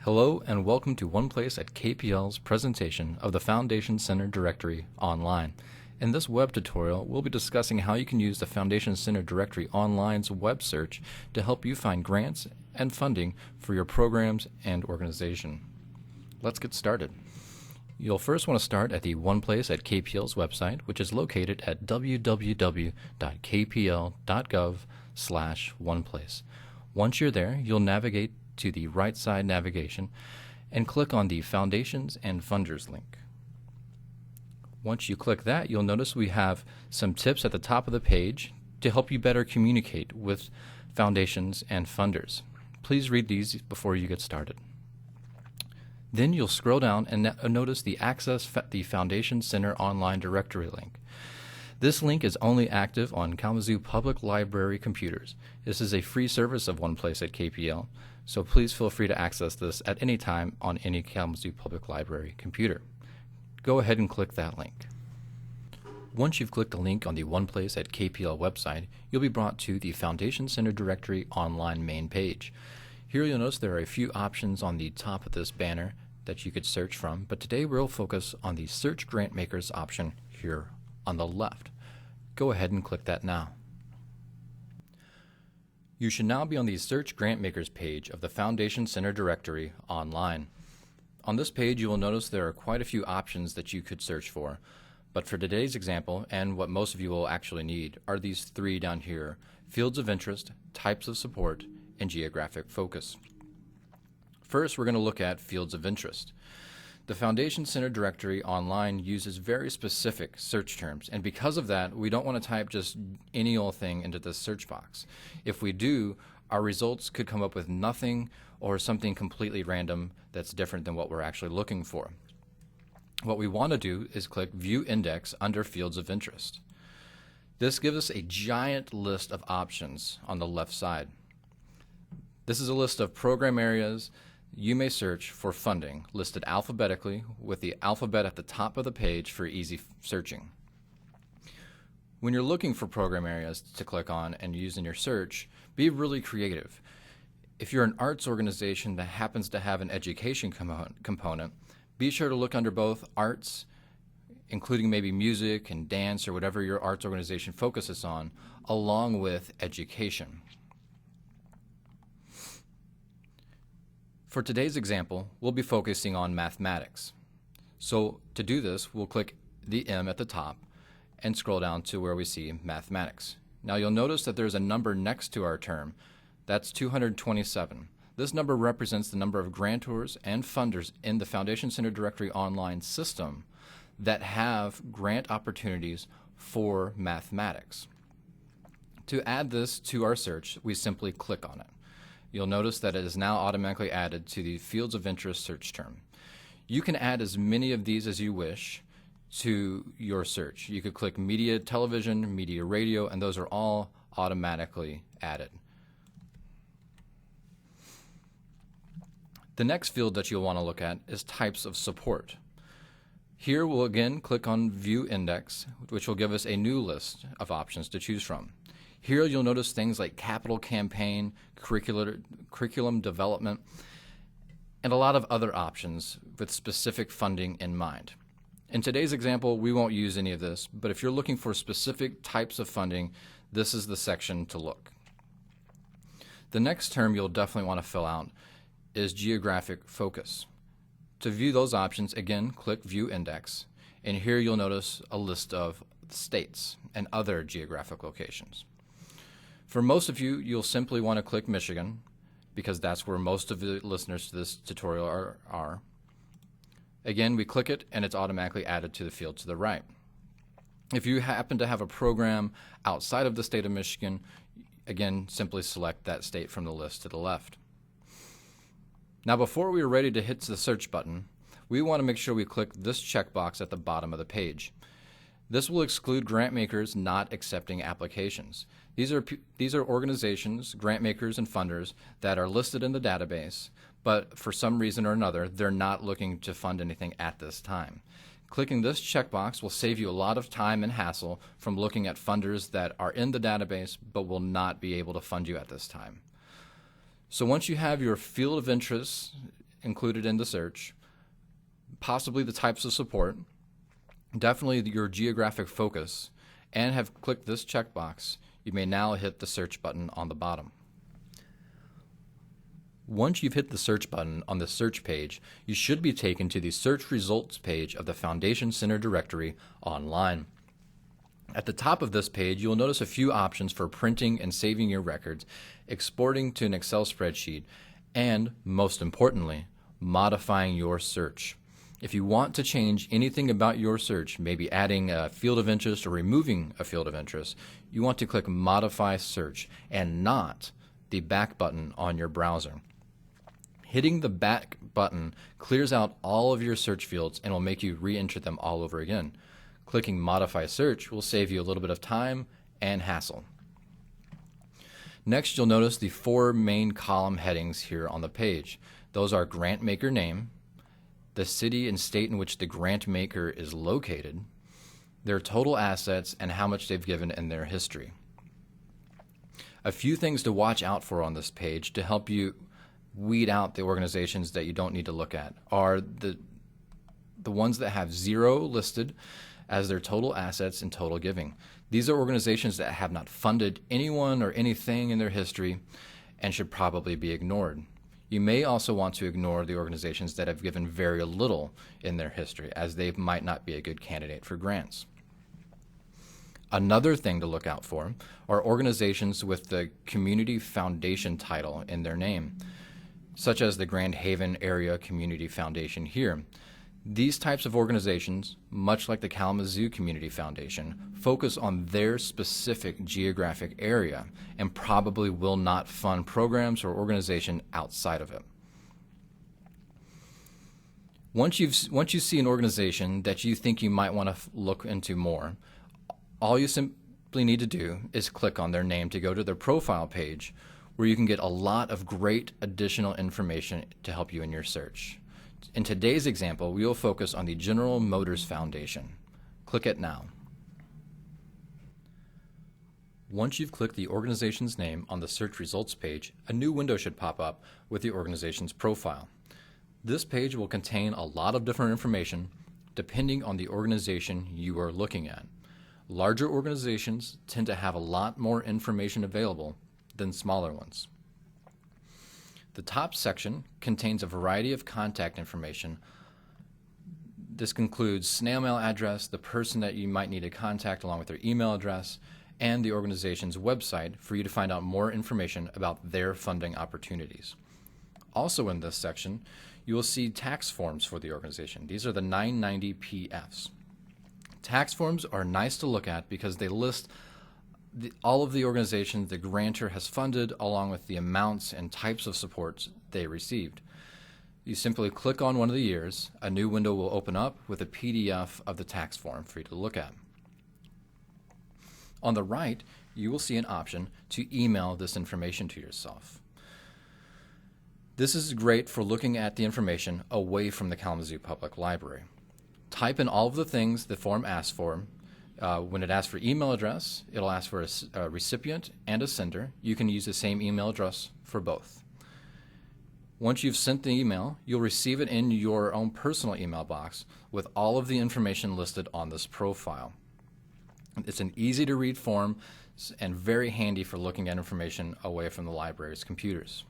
Hello and welcome to ONEplace at KPL's presentation of the Foundation Center Directory Online. In this web tutorial, we'll be discussing how you can use the Foundation Center Directory Online's web search to help you find grants and funding for your programs and organization. Let's get started. You'll first want to start at the ONEplace at KPL's website, which is located at www.kpl.gov/ONEplace. Once you're there, you'll navigate to the right side navigation and click on the Foundations and Funders link. Once you click that, you'll notice we have some tips at the top of the page to help you better communicate with foundations and funders. Please read these before you get started. Then you'll scroll down and notice the Access the Foundation Center Online Directory link. This link is only active on Kalamazoo Public Library computers. This is a free service of ONEplace at KPL, so please feel free to access this at any time on any Kalamazoo Public Library computer. Go ahead and click that link. Once you've clicked the link on the ONEplace at KPL website, you'll be brought to the Foundation Center Directory Online main page. Here you'll notice there are a few options on the top of this banner that you could search from, but today we'll focus on the Search Grant Makers option here on the left. Go ahead and click that now. You should now be on the Search Grant Makers page of the Foundation Center Directory Online. On this page you will notice there are quite a few options that you could search for, but for today's example, and what most of you will actually need, are these three down here: fields of interest, types of support, and geographic focus. First, we're going to look at fields of interest. The Foundation Center Directory Online uses very specific search terms, and because of that, we don't want to type just any old thing into this search box. If we do, our results could come up with nothing or something completely random that's different than what we're actually looking for. What we want to do is click View Index under Fields of Interest. This gives us a giant list of options on the left side. This is a list of program areas you may search for funding, listed alphabetically with the alphabet at the top of the page for easy searching. When you're looking for program areas to click on and use in your search, be really creative. If you're an arts organization that happens to have an education component, be sure to look under both arts, including maybe music and dance or whatever your arts organization focuses on, along with education. For today's example, we'll be focusing on mathematics. So to do this, we'll click the M at the top and scroll down to where we see mathematics. Now you'll notice that there's a number next to our term. That's 227. This number represents the number of grantors and funders in the Foundation Center Directory Online system that have grant opportunities for mathematics. To add this to our search, we simply click on it. You'll notice that it is now automatically added to the Fields of Interest search term. You can add as many of these as you wish to your search. You could click Media Television, Media Radio, and those are all automatically added. The next field that you'll want to look at is Types of Support. Here we'll again click on View Index, which will give us a new list of options to choose from. Here you'll notice things like capital campaign, curriculum development, and a lot of other options with specific funding in mind. In today's example, we won't use any of this, but if you're looking for specific types of funding, this is the section to look. The next term you'll definitely want to fill out is geographic focus. To view those options, again, click View Index, and here you'll notice a list of states and other geographic locations. For most of you, you'll simply want to click Michigan because that's where most of the listeners to this tutorial are. Again, we click it and it's automatically added to the field to the right. If you happen to have a program outside of the state of Michigan, again, simply select that state from the list to the left. Now, before we are ready to hit the search button, we want to make sure we click this checkbox at the bottom of the page. This will exclude grant makers not accepting applications. These are organizations, grant makers, and funders that are listed in the database, but for some reason or another, they're not looking to fund anything at this time. Clicking this checkbox will save you a lot of time and hassle from looking at funders that are in the database but will not be able to fund you at this time. So once you have your field of interest included in the search, possibly the types of support, definitely your geographic focus, and have clicked this checkbox, you may now hit the search button on the bottom. Once you've hit the search button on the search page, you should be taken to the search results page of the Foundation Center directory online. At the top of this page, you'll notice a few options for printing and saving your records, exporting to an Excel spreadsheet, and, most importantly, modifying your search. If you want to change anything about your search, maybe adding a field of interest or removing a field of interest, you want to click Modify Search and not the back button on your browser. Hitting the back button clears out all of your search fields and will make you re-enter them all over again. Clicking Modify Search will save you a little bit of time and hassle. Next, you'll notice the 4 main column headings here on the page. Those are grant maker name, the city and state in which the grant maker is located, their total assets, and how much they've given in their history. A few things to watch out for on this page to help you weed out the organizations that you don't need to look at are the ones that have 0 listed as their total assets and total giving. These are organizations that have not funded anyone or anything in their history and should probably be ignored. You may also want to ignore the organizations that have given very little in their history, as they might not be a good candidate for grants. Another thing to look out for are organizations with the Community Foundation title in their name, such as the Grand Haven Area Community Foundation here. These types of organizations, much like the Kalamazoo Community Foundation, focus on their specific geographic area and probably will not fund programs or organization outside of it. Once you see an organization that you think you might want to look into more, all you simply need to do is click on their name to go to their profile page, where you can get a lot of great additional information to help you in your search. In today's example, we will focus on the General Motors Foundation. Click it now. Once you've clicked the organization's name on the search results page, a new window should pop up with the organization's profile. This page will contain a lot of different information depending on the organization you are looking at. Larger organizations tend to have a lot more information available than smaller ones. The top section contains a variety of contact information. This includes snail mail address, the person that you might need to contact along with their email address, and the organization's website for you to find out more information about their funding opportunities. Also in this section, you will see tax forms for the organization. These are the 990 PFs. Tax forms are nice to look at because they list all of the organizations the grantor has funded, along with the amounts and types of supports they received. You simply click on one of the years, a new window will open up with a PDF of the tax form for you to look at. On the right, you will see an option to email this information to yourself. This is great for looking at the information away from the Kalamazoo Public Library. Type in all of the things the form asks for. When it asks for email address, it'll ask for a recipient and a sender. You can use the same email address for both. Once you've sent the email, you'll receive it in your own personal email box with all of the information listed on this profile. It's an easy-to-read form and very handy for looking at information away from the library's computers.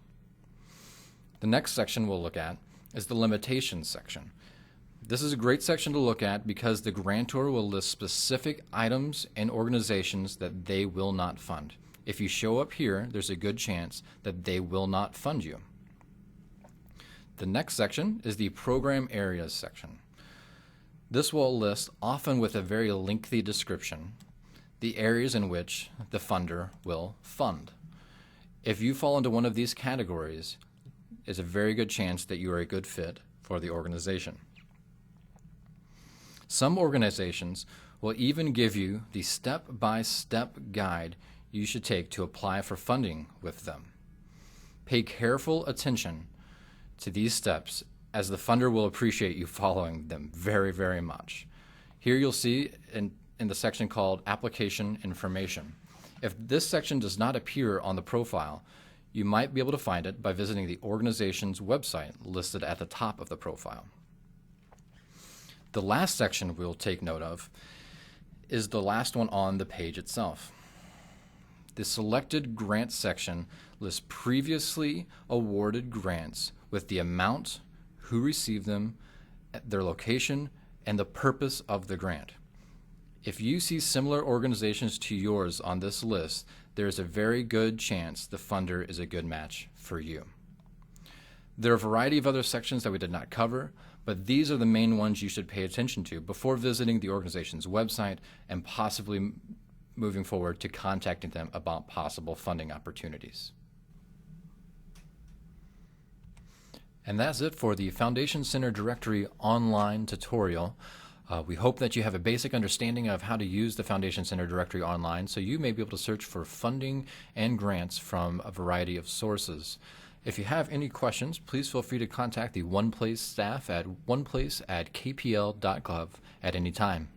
The next section we'll look at is the limitations section. This is a great section to look at because the grantor will list specific items and organizations that they will not fund. If you show up here, there's a good chance that they will not fund you. The next section is the program areas section. This will list, often with a very lengthy description, the areas in which the funder will fund. If you fall into one of these categories, there's a very good chance that you are a good fit for the organization. Some organizations will even give you the step-by-step guide you should take to apply for funding with them. Pay careful attention to these steps, as the funder will appreciate you following them very, very much. Here you'll see in the section called Application Information. If this section does not appear on the profile, You might be able to find it by visiting the organization's website listed at the top of the profile. The last section we'll take note of is the last one on the page itself. The selected grants section lists previously awarded grants with the amount, who received them, their location, and the purpose of the grant. If you see similar organizations to yours on this list, there is a very good chance the funder is a good match for you. There are a variety of other sections that we did not cover, but these are the main ones you should pay attention to before visiting the organization's website and possibly moving forward to contacting them about possible funding opportunities. And that's it for the Foundation Center Directory online tutorial. We hope that you have a basic understanding of how to use the Foundation Center Directory online so you may be able to search for funding and grants from a variety of sources. If you have any questions, please feel free to contact the ONEplace staff at oneplace@kpl.gov at any time.